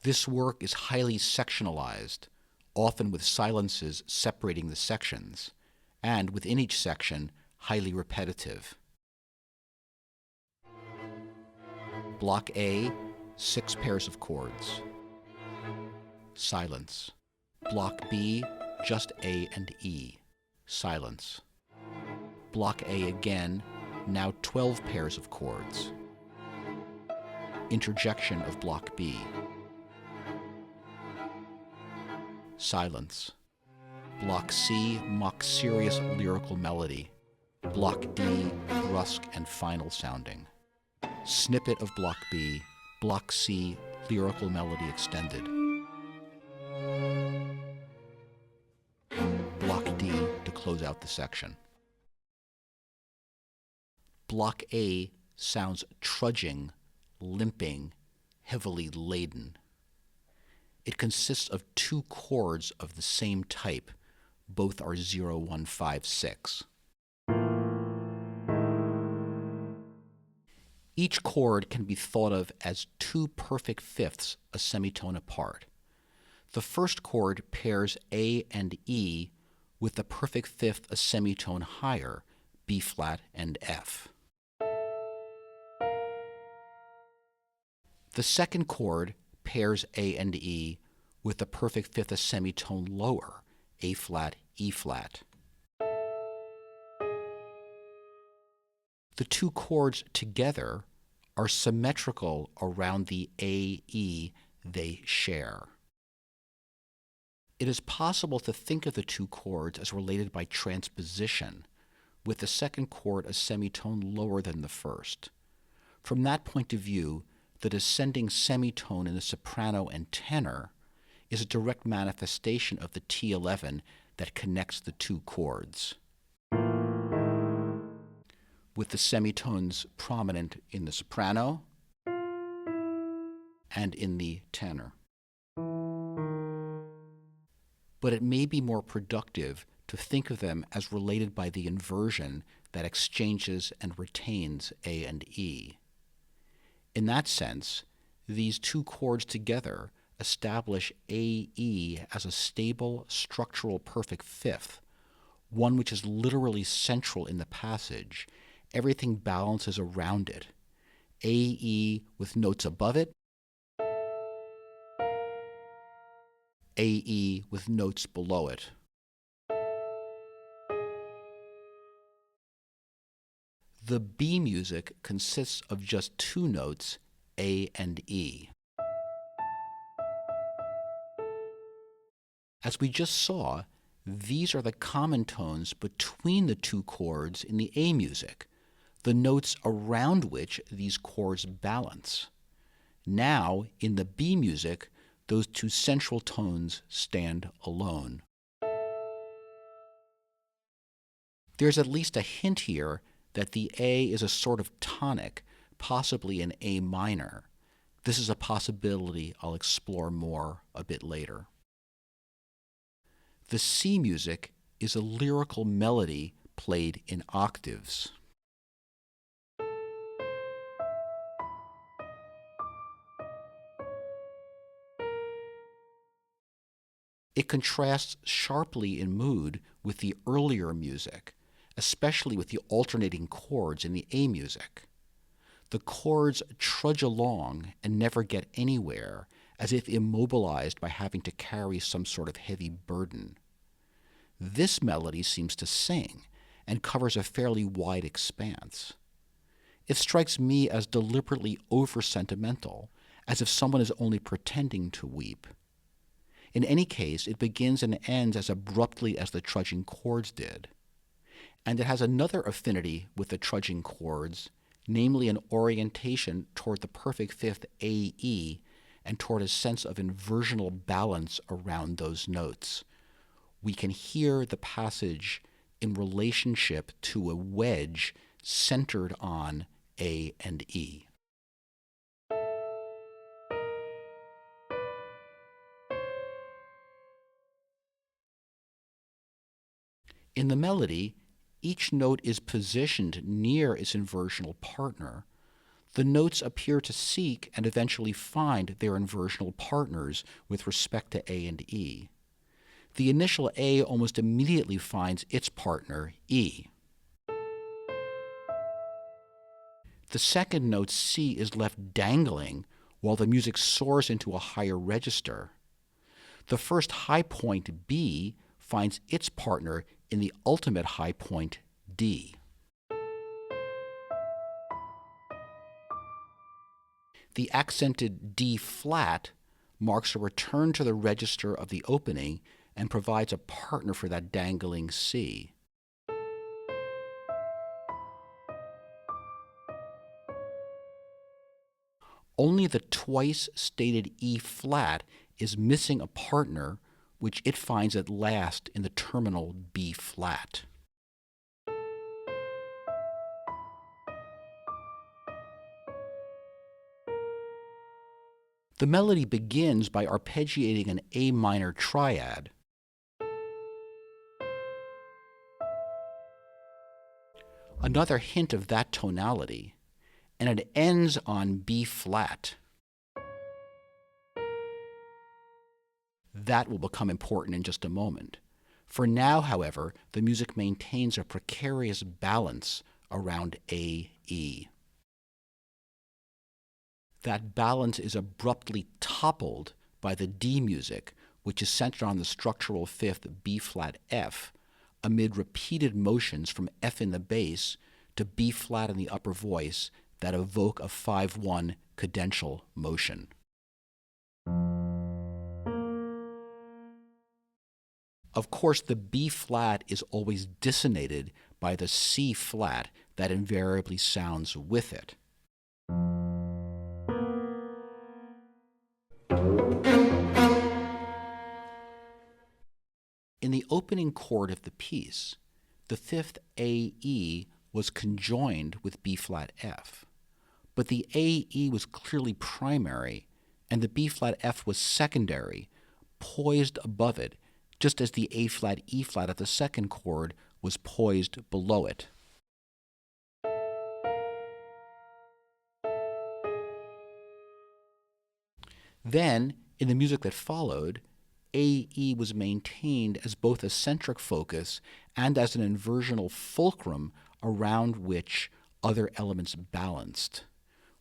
This work is highly sectionalized, often with silences separating the sections, and within each section, highly repetitive. Block A, 6 pairs of chords. Silence. Block B, just A and E. Silence. Block A again, now 12 pairs of chords. Interjection of Block B. Silence. Block C, mock serious lyrical melody. Block D, brusque and final sounding. Snippet of Block B, Block C, lyrical melody extended. Block D to close out the section. Block A sounds trudging, limping, heavily laden. It consists of 2 chords of the same type. Both are 0, 1, 5, 6. Each chord can be thought of as 2 perfect fifths a semitone apart. The first chord pairs A and E with the perfect fifth a semitone higher, B flat and F. The second chord pairs A and E with the perfect fifth a semitone lower, A flat, E flat. The 2 chords together are symmetrical around the A-E they share. It is possible to think of the 2 chords as related by transposition, with the second chord a semitone lower than the first. From that point of view, the descending semitone in the soprano and tenor is a direct manifestation of the T11 that connects the 2 chords, with the semitones prominent in the soprano and in the tenor. But it may be more productive to think of them as related by the inversion that exchanges and retains A and E. In that sense, these 2 chords together establish A-E as a stable structural perfect fifth, one which is literally central in the passage. Everything balances around it. A-E with notes above it, A-E with notes below it. The B music consists of just 2 notes, A and E. As we just saw, these are the common tones between the 2 chords in the A music, the notes around which these chords balance. Now, in the B music, those 2 central tones stand alone. There's at least a hint here that the A is a sort of tonic, possibly an A minor. This is a possibility I'll explore more a bit later. The C music is a lyrical melody played in octaves. It contrasts sharply in mood with the earlier music, especially with the alternating chords in the A music. The chords trudge along and never get anywhere, as if immobilized by having to carry some sort of heavy burden. This melody seems to sing and covers a fairly wide expanse. It strikes me as deliberately over-sentimental, as if someone is only pretending to weep. In any case, it begins and ends as abruptly as the trudging chords did. And it has another affinity with the trudging chords, namely an orientation toward the perfect fifth A-E and toward a sense of inversional balance around those notes. We can hear the passage in relationship to a wedge centered on A and E. In the melody, each note is positioned near its inversional partner. the notes appear to seek and eventually find their inversional partners with respect to A and E. The initial A almost immediately finds its partner, E. The second note, C, is left dangling while the music soars into a higher register. The first high point, B, finds its partner in the ultimate high point, D. The accented D flat marks a return to the register of the opening and provides a partner for that dangling C. Only the twice stated E flat is missing a partner, which it finds at last in the terminal B flat. The melody begins by arpeggiating an A minor triad. Another hint of that tonality, and it ends on B flat. That will become important in just a moment. For now, however, the music maintains a precarious balance around A, E. That balance is abruptly toppled by the D music, which is centered on the structural fifth B flat F, amid repeated motions from F in the bass to B flat in the upper voice that evoke a 5-1 cadential motion. Of course, the B flat is always dissonated by the C flat that invariably sounds with it. In the opening chord of the piece, the fifth AE was conjoined with B flat F, but the AE was clearly primary and the B flat F was secondary, poised above it, just as the A flat E flat of the second chord was poised below it. Then, in the music that followed, AE was maintained as both a centric focus and as an inversional fulcrum around which other elements balanced.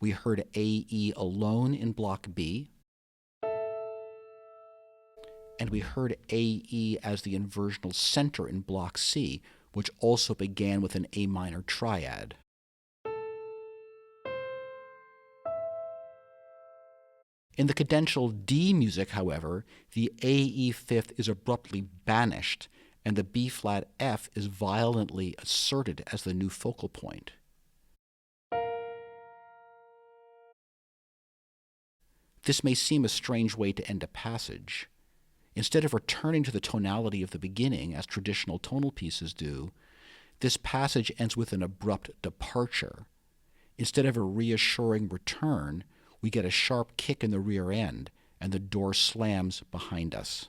We heard AE alone in block B, and we heard AE as the inversional center in block C, which also began with an A minor triad. In the cadential D music, however, the AE fifth is abruptly banished, and the B flat F is violently asserted as the new focal point. This may seem a strange way to end a passage. Instead of returning to the tonality of the beginning, as traditional tonal pieces do, this passage ends with an abrupt departure. Instead of a reassuring return, we get a sharp kick in the rear end, and the door slams behind us.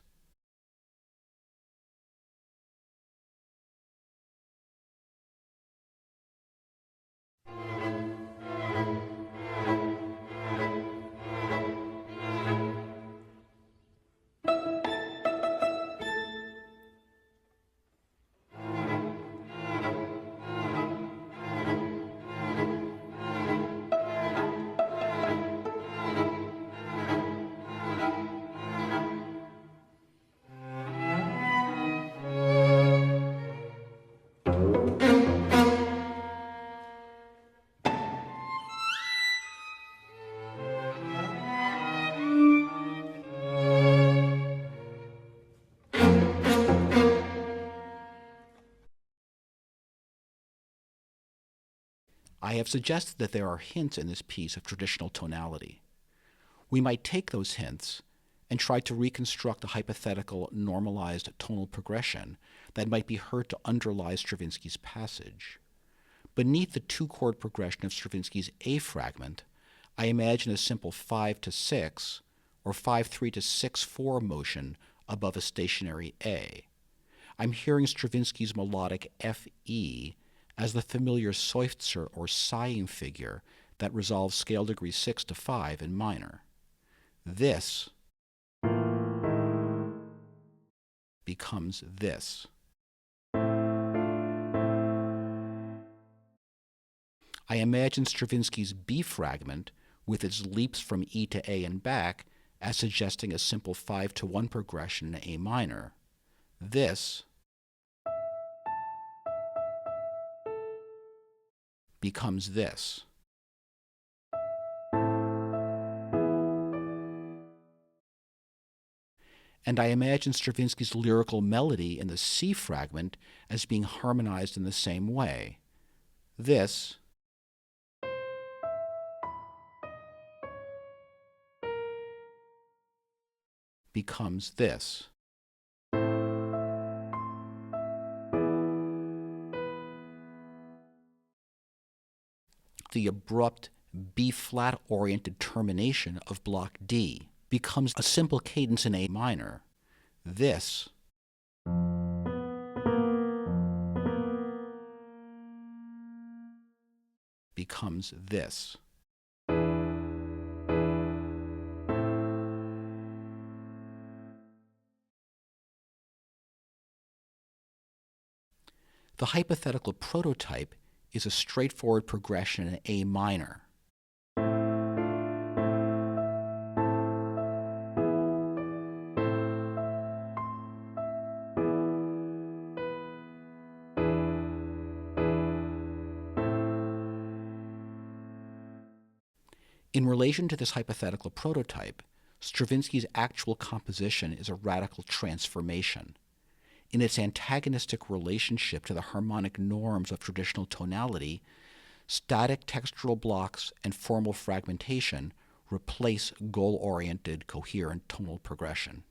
I have suggested that there are hints in this piece of traditional tonality. We might take those hints and try to reconstruct a hypothetical normalized tonal progression that might be heard to underlie Stravinsky's passage. Beneath the two-chord progression of Stravinsky's A fragment, I imagine a simple 5-6 or 5-3 to 6-4 motion above a stationary A. I'm hearing Stravinsky's melodic F-E as the familiar seufzer or sighing figure that resolves scale degree 6 to 5 in minor. This becomes this. I imagine Stravinsky's B fragment, with its leaps from E to A and back, as suggesting a simple 5-to-1 progression in A minor. This becomes this. And I imagine Stravinsky's lyrical melody in the C fragment as being harmonized in the same way. This becomes this. The abrupt B-flat oriented termination of block D becomes a simple cadence in A minor. This becomes this. The hypothetical prototype is a straightforward progression in A minor. In relation to this hypothetical prototype, Stravinsky's actual composition is a radical transformation. In its antagonistic relationship to the harmonic norms of traditional tonality, static textural blocks and formal fragmentation replace goal-oriented, coherent tonal progression.